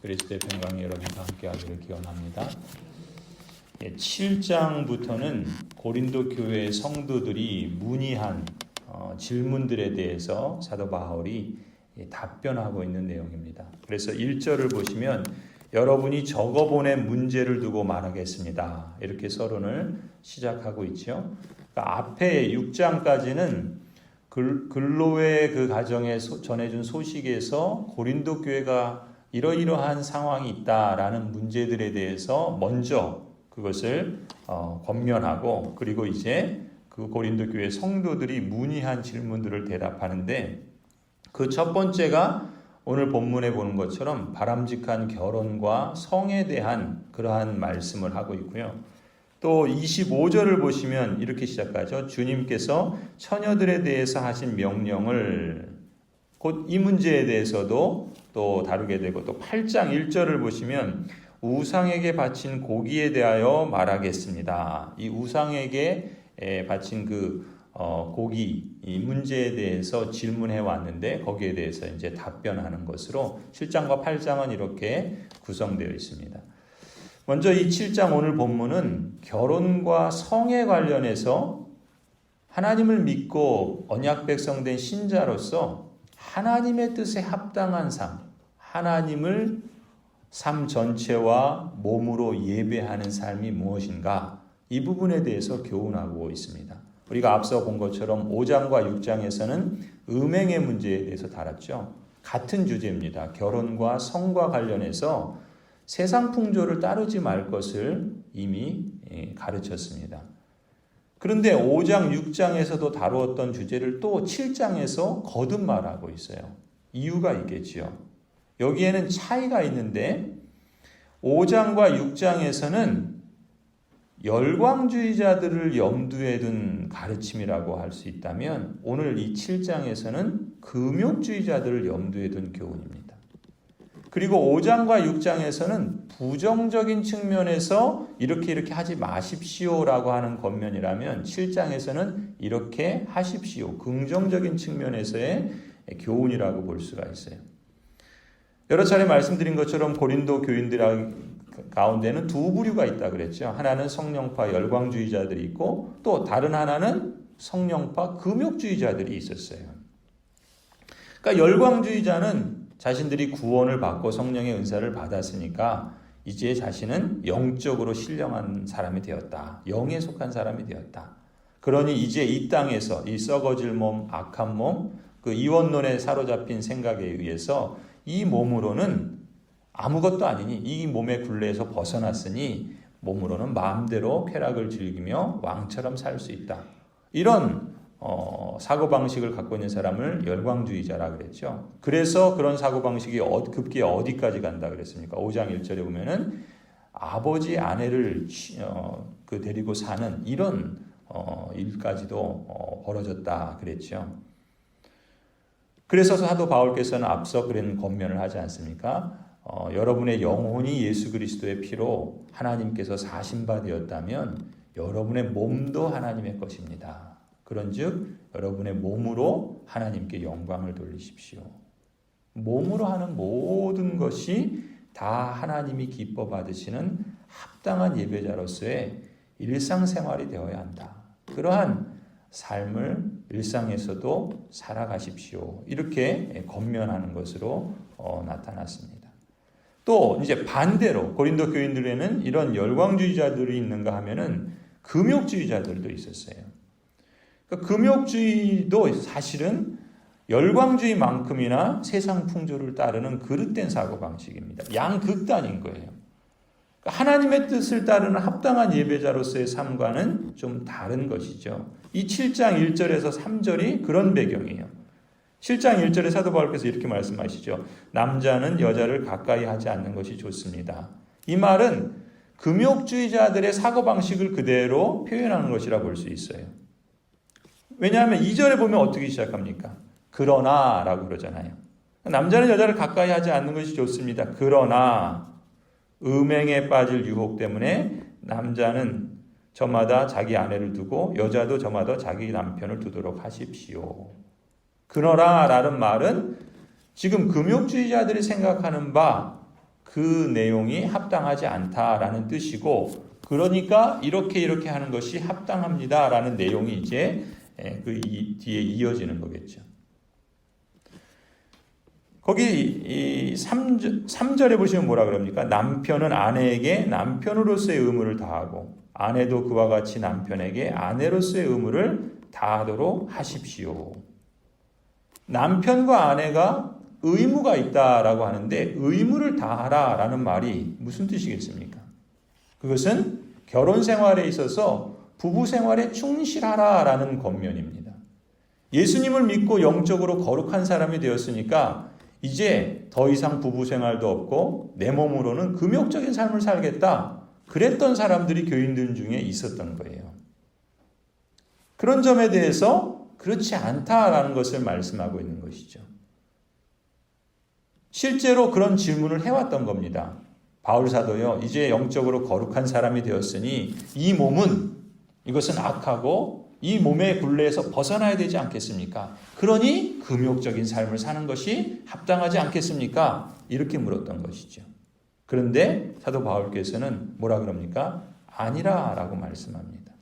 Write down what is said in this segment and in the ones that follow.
그리스도의 평강이 여러분과 함께하기를 기원합니다. 7장부터는 고린도 교회 성도들이 문의한 질문들에 대해서 사도 바울이 답변하고 있는 내용입니다. 그래서 1절을 보시면 여러분이 적어보낸 문제를 두고 말하겠습니다. 이렇게 서론을 시작하고 있죠. 그러니까 앞에 6장까지는 글로의 그 가정에 전해준 소식에서 고린도 교회가 이러이러한 상황이 있다라는 문제들에 대해서 먼저 그것을 권면하고, 그리고 이제 그 고린도 교회 성도들이 문의한 질문들을 대답하는데, 그 첫 번째가 오늘 본문에 보는 것처럼 바람직한 결혼과 성에 대한 그러한 말씀을 하고 있고요. 또 25절을 보시면 이렇게 시작하죠. 주님께서 처녀들에 대해서 하신 명령을 곧 이 문제에 대해서도 또 다루게 되고, 또 8장 1절을 보시면 우상에게 바친 고기에 대하여 말하겠습니다. 이 우상에게 바친 그 고기, 이 문제에 대해서 질문해 왔는데 거기에 대해서 이제 답변하는 것으로 7장과 8장은 이렇게 구성되어 있습니다. 먼저 이 7장 오늘 본문은 결혼과 성에 관련해서 하나님을 믿고 언약 백성된 신자로서 하나님의 뜻에 합당한 삶, 하나님을 삶 전체와 몸으로 예배하는 삶이 무엇인가, 이 부분에 대해서 교훈하고 있습니다. 우리가 앞서 본 것처럼 5장과 6장에서는 음행의 문제에 대해서 다뤘죠. 같은 주제입니다. 결혼과 성과 관련해서 세상 풍조를 따르지 말 것을 이미 가르쳤습니다. 그런데 5장, 6장에서도 다루었던 주제를 또 7장에서 거듭 말하고 있어요. 이유가 있겠지요. 여기에는 차이가 있는데 5장과 6장에서는 열광주의자들을 염두에 둔 가르침이라고 할 수 있다면, 오늘 이 7장에서는 금욕주의자들을 염두에 둔 교훈입니다. 그리고 5장과 6장에서는 부정적인 측면에서 이렇게 하지 마십시오라고 하는 권면이라면, 7장에서는 이렇게 하십시오, 긍정적인 측면에서의 교훈이라고 볼 수가 있어요. 여러 차례 말씀드린 것처럼 고린도 교인들 가운데는 두 부류가 있다 그랬죠. 하나는 성령파 열광주의자들이 있고, 또 다른 하나는 성령파 금욕주의자들이 있었어요. 그러니까 열광주의자는 자신들이 구원을 받고 성령의 은사를 받았으니까 이제 자신은 영적으로 신령한 사람이 되었다, 영에 속한 사람이 되었다. 그러니 이제 이 땅에서 이 썩어질 몸, 악한 몸, 그 이원론에 사로잡힌 생각에 의해서 이 몸으로는 아무것도 아니니, 이 몸의 굴레에서 벗어났으니 몸으로는 마음대로 쾌락을 즐기며 왕처럼 살 수 있다. 이런 사고방식을 갖고 있는 사람을 열광주의자라 그랬죠. 그래서 그런 사고방식이 급기야 어디까지 간다 그랬습니까? 5장 1절에 보면은 아버지 아내를 데리고 사는 이런 일까지도 벌어졌다 그랬죠. 그래서 사도 바울께서는 앞서 그런 권면을 하지 않습니까? 여러분의 영혼이 예수 그리스도의 피로 하나님께서 사신 바 되었다면 여러분의 몸도 하나님의 것입니다. 그런즉 여러분의 몸으로 하나님께 영광을 돌리십시오. 몸으로 하는 모든 것이 다 하나님이 기뻐 받으시는 합당한 예배자로서의 일상생활이 되어야 한다. 그러한 삶을 일상에서도 살아가십시오. 이렇게 권면하는 것으로 나타났습니다. 또 이제 반대로 고린도 교인들에는 이런 열광주의자들이 있는가 하면은 금욕주의자들도 있었어요. 그러니까 금욕주의도 사실은 열광주의만큼이나 세상 풍조를 따르는 그릇된 사고방식입니다. 양극단인 거예요. 그러니까 하나님의 뜻을 따르는 합당한 예배자로서의 삶과는 좀 다른 것이죠. 이 7장 1절에서 3절이 그런 배경이에요. 7장 1절에 사도 바울께서 이렇게 말씀하시죠. 남자는 여자를 가까이 하지 않는 것이 좋습니다. 이 말은 금욕주의자들의 사고방식을 그대로 표현하는 것이라 볼 수 있어요. 왜냐하면 2절에 보면 어떻게 시작합니까? 그러나 라고 그러잖아요. 남자는 여자를 가까이 하지 않는 것이 좋습니다. 그러나 음행에 빠질 유혹 때문에 남자는 저마다 자기 아내를 두고 여자도 저마다 자기 남편을 두도록 하십시오. 그러나 라는 말은 지금 금욕주의자들이 생각하는 바 그 내용이 합당하지 않다라는 뜻이고, 그러니까 이렇게 하는 것이 합당합니다라는 내용이 이제 그 뒤에 이어지는 거겠죠. 거기 이 3절에 보시면 뭐라 그럽니까? 남편은 아내에게 남편으로서의 의무를 다하고 아내도 그와 같이 남편에게 아내로서의 의무를 다하도록 하십시오. 남편과 아내가 의무가 있다라고 하는데 의무를 다하라라는 말이 무슨 뜻이겠습니까? 그것은 결혼 생활에 있어서 부부 생활에 충실하라라는 권면입니다. 예수님을 믿고 영적으로 거룩한 사람이 되었으니까 이제 더 이상 부부 생활도 없고 내 몸으로는 금욕적인 삶을 살겠다. 그랬던 사람들이 교인들 중에 있었던 거예요. 그런 점에 대해서 그렇지 않다라는 것을 말씀하고 있는 것이죠. 실제로 그런 질문을 해왔던 겁니다. 바울 사도요, 이제 영적으로 거룩한 사람이 되었으니 이 몸은 이것은 악하고 이 몸의 굴레에서 벗어나야 되지 않겠습니까? 그러니 금욕적인 삶을 사는 것이 합당하지 않겠습니까? 이렇게 물었던 것이죠. 그런데 사도 바울께서는 뭐라 그럽니까? 아니라라고 말씀합니다.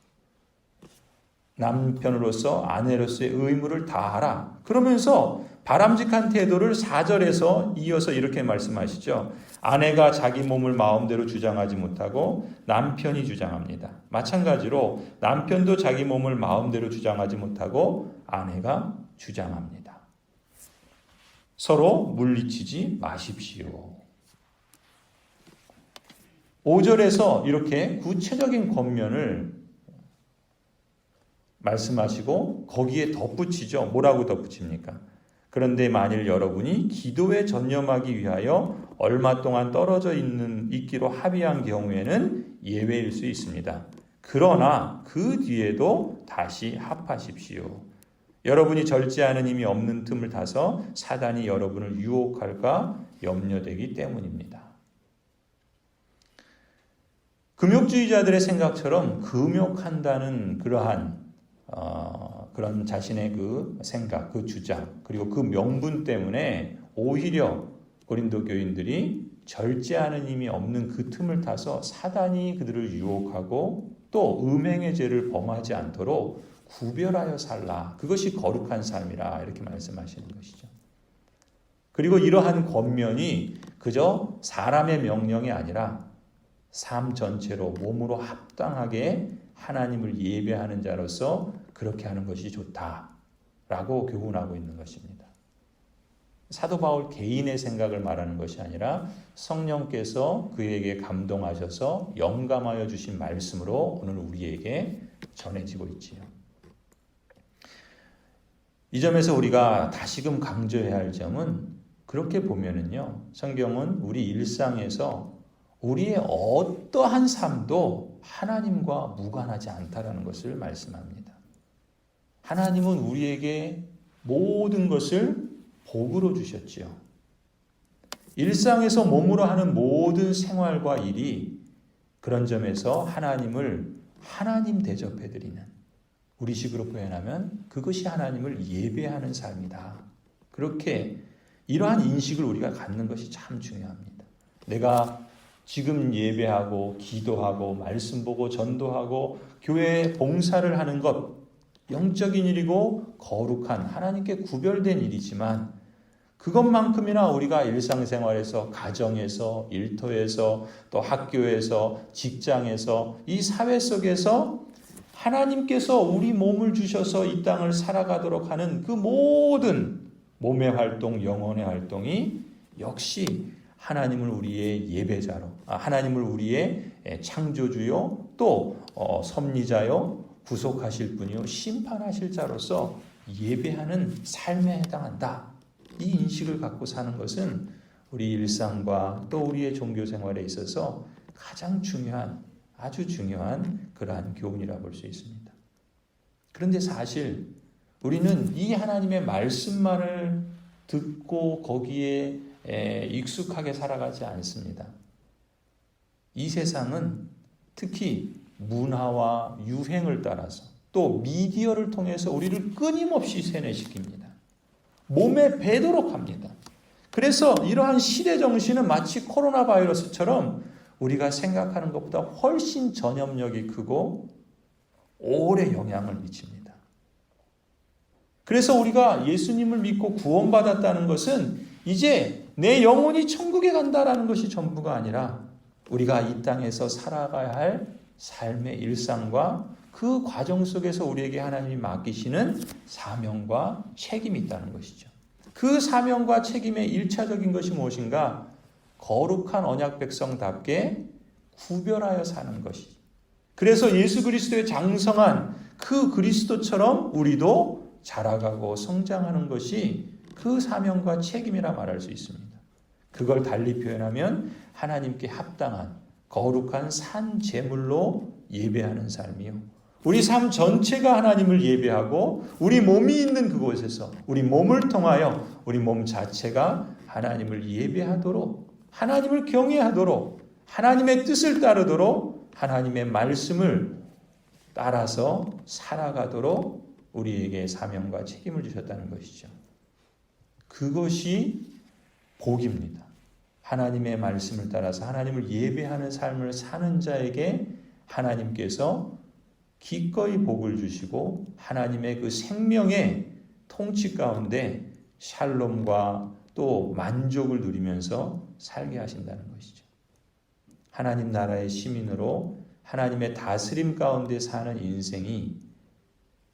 남편으로서 아내로서의 의무를 다하라. 그러면서 바람직한 태도를 4절에서 이어서 이렇게 말씀하시죠. 아내가 자기 몸을 마음대로 주장하지 못하고 남편이 주장합니다. 마찬가지로 남편도 자기 몸을 마음대로 주장하지 못하고 아내가 주장합니다. 서로 물리치지 마십시오. 5절에서 이렇게 구체적인 권면을 말씀하시고 거기에 덧붙이죠. 뭐라고 덧붙입니까? 그런데 만일 여러분이 기도에 전념하기 위하여 얼마 동안 떨어져 있기로 합의한 경우에는 예외일 수 있습니다. 그러나 그 뒤에도 다시 합하십시오. 여러분이 절제하는 힘이 없는 틈을 타서 사단이 여러분을 유혹할까 염려되기 때문입니다. 금욕주의자들의 생각처럼 금욕한다는 그런 자신의 그 생각, 그 주장, 그리고 그 명분 때문에 오히려 고린도 교인들이 절제하는 힘이 없는 그 틈을 타서 사단이 그들을 유혹하고 또 음행의 죄를 범하지 않도록 구별하여 살라. 그것이 거룩한 삶이라 이렇게 말씀하시는 것이죠. 그리고 이러한 권면이 그저 사람의 명령이 아니라 삶 전체로 몸으로 합당하게 하나님을 예배하는 자로서 그렇게 하는 것이 좋다라고 교훈하고 있는 것입니다. 사도 바울 개인의 생각을 말하는 것이 아니라 성령께서 그에게 감동하셔서 영감하여 주신 말씀으로 오늘 우리에게 전해지고 있지요. 이 점에서 우리가 다시금 강조해야 할 점은 그렇게 보면은요, 성경은 우리 일상에서 우리의 어떠한 삶도 하나님과 무관하지 않다라는 것을 말씀합니다. 하나님은 우리에게 모든 것을 복으로 주셨지요. 일상에서 몸으로 하는 모든 생활과 일이 그런 점에서 하나님을 하나님 대접해드리는, 우리식으로 표현하면 그것이 하나님을 예배하는 삶이다. 그렇게 이러한 인식을 우리가 갖는 것이 참 중요합니다. 내가 지금 예배하고 기도하고 말씀 보고 전도하고 교회 봉사를 하는 것, 영적인 일이고 거룩한 하나님께 구별된 일이지만 그것만큼이나 우리가 일상생활에서, 가정에서, 일터에서, 또 학교에서, 직장에서, 이 사회 속에서 하나님께서 우리 몸을 주셔서 이 땅을 살아가도록 하는 그 모든 몸의 활동, 영혼의 활동이 역시 하나님을 우리의 예배자로, 하나님을 우리의 창조주요, 또 섭리자요, 구속하실 분이요, 심판하실 자로서 예배하는 삶에 해당한다. 이 인식을 갖고 사는 것은 우리 일상과 또 우리의 종교 생활에 있어서 가장 중요한, 아주 중요한 그러한 교훈이라 볼 수 있습니다. 그런데 사실 우리는 이 하나님의 말씀만을 듣고 거기에 익숙하게 살아가지 않습니다. 이 세상은 특히 문화와 유행을 따라서 또 미디어를 통해서 우리를 끊임없이 세뇌시킵니다. 몸에 배도록 합니다. 그래서 이러한 시대 정신은 마치 코로나 바이러스처럼 우리가 생각하는 것보다 훨씬 전염력이 크고 오래 영향을 미칩니다. 그래서 우리가 예수님을 믿고 구원받았다는 것은 이제 내 영혼이 천국에 간다라는 것이 전부가 아니라 우리가 이 땅에서 살아가야 할 삶의 일상과 그 과정 속에서 우리에게 하나님이 맡기시는 사명과 책임이 있다는 것이죠. 그 사명과 책임의 일차적인 것이 무엇인가? 거룩한 언약 백성답게 구별하여 사는 것이죠. 그래서 예수 그리스도의 장성한 그 그리스도처럼 우리도 자라가고 성장하는 것이 그 사명과 책임이라 말할 수 있습니다. 그걸 달리 표현하면 하나님께 합당한 거룩한 산 제물로 예배하는 삶이요. 우리 삶 전체가 하나님을 예배하고 우리 몸이 있는 그곳에서 우리 몸을 통하여 우리 몸 자체가 하나님을 예배하도록 하나님을 경외하도록 하나님의 뜻을 따르도록 하나님의 말씀을 따라서 살아가도록 우리에게 사명과 책임을 주셨다는 것이죠. 그것이 복입니다. 하나님의 말씀을 따라서 하나님을 예배하는 삶을 사는 자에게 하나님께서 기꺼이 복을 주시고 하나님의 그 생명의 통치 가운데 샬롬과 또 만족을 누리면서 살게 하신다는 것이죠. 하나님 나라의 시민으로 하나님의 다스림 가운데 사는 인생이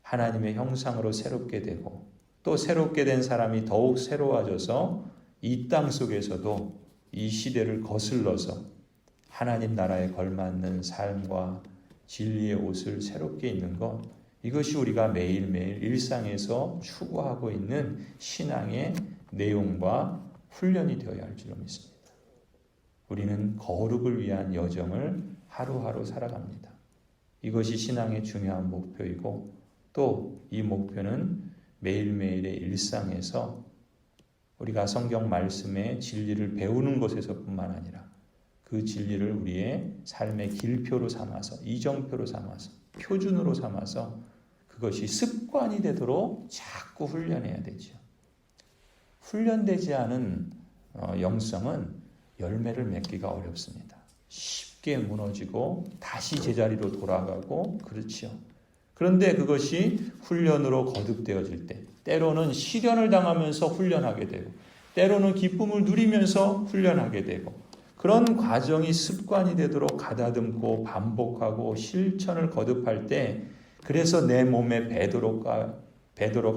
하나님의 형상으로 새롭게 되고 또 새롭게 된 사람이 더욱 새로워져서 이 땅 속에서도 이 시대를 거슬러서 하나님 나라에 걸맞는 삶과 진리의 옷을 새롭게 입는 것, 이것이 우리가 매일매일 일상에서 추구하고 있는 신앙의 내용과 훈련이 되어야 할 줄로 믿습니다. 우리는 거룩을 위한 여정을 하루하루 살아갑니다. 이것이 신앙의 중요한 목표이고 또 이 목표는 매일매일의 일상에서 우리가 성경 말씀의 진리를 배우는 것에서뿐만 아니라 그 진리를 우리의 삶의 길표로 삼아서 이정표로 삼아서 표준으로 삼아서 그것이 습관이 되도록 자꾸 훈련해야 되죠. 훈련되지 않은 영성은 열매를 맺기가 어렵습니다. 쉽게 무너지고 다시 제자리로 돌아가고 그렇지요. 그런데 그것이 훈련으로 거듭되어질 때 때로는 시련을 당하면서 훈련하게 되고 때로는 기쁨을 누리면서 훈련하게 되고 그런 과정이 습관이 되도록 가다듬고 반복하고 실천을 거듭할 때 그래서 내 몸에 배도록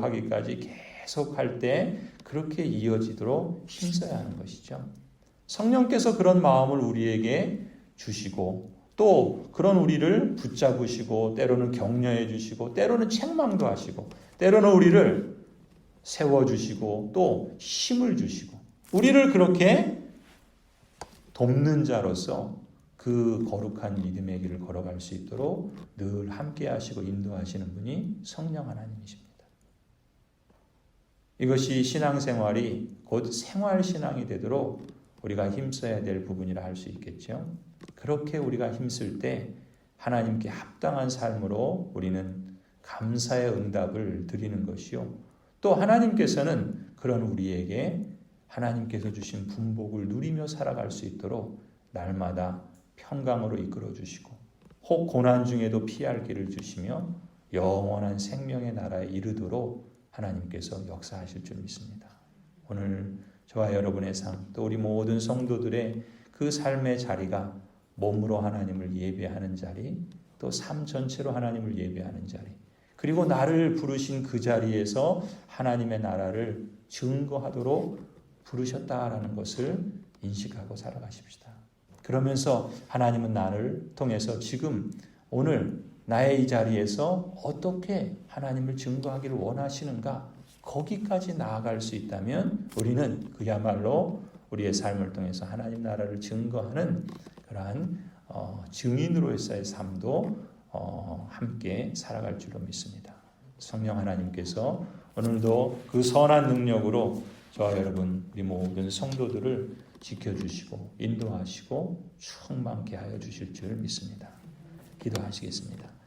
하기까지 계속 할 때 그렇게 이어지도록 힘써야 하는 것이죠. 성령께서 그런 마음을 우리에게 주시고 또 그런 우리를 붙잡으시고 때로는 격려해 주시고 때로는 책망도 하시고 때로는 우리를 세워주시고 또 힘을 주시고 우리를 그렇게 돕는 자로서 그 거룩한 믿음의 길을 걸어갈 수 있도록 늘 함께 하시고 인도하시는 분이 성령 하나님이십니다. 이것이 신앙생활이 곧 생활신앙이 되도록 우리가 힘써야 될 부분이라 할 수 있겠죠. 그렇게 우리가 힘쓸 때 하나님께 합당한 삶으로 우리는 감사의 응답을 드리는 것이요. 또 하나님께서는 그런 우리에게 하나님께서 주신 분복을 누리며 살아갈 수 있도록 날마다 평강으로 이끌어 주시고 혹 고난 중에도 피할 길을 주시며 영원한 생명의 나라에 이르도록 하나님께서 역사하실 줄 믿습니다. 오늘 저와 여러분의 삶, 또 우리 모든 성도들의 그 삶의 자리가 몸으로 하나님을 예배하는 자리, 또 삶 전체로 하나님을 예배하는 자리, 그리고 나를 부르신 그 자리에서 하나님의 나라를 증거하도록 부르셨다라는 것을 인식하고 살아가십시다. 그러면서 하나님은 나를 통해서 지금 오늘 나의 이 자리에서 어떻게 하나님을 증거하기를 원하시는가, 거기까지 나아갈 수 있다면 우리는 그야말로 우리의 삶을 통해서 하나님 나라를 증거하는 그러한 증인으로서의 삶도 함께 살아갈 줄로 믿습니다. 성령 하나님께서 오늘도 그 선한 능력으로 저와 여러분 우리 모든 성도들을 지켜주시고 인도하시고 충만케 하여 주실 줄 믿습니다. 기도하시겠습니다.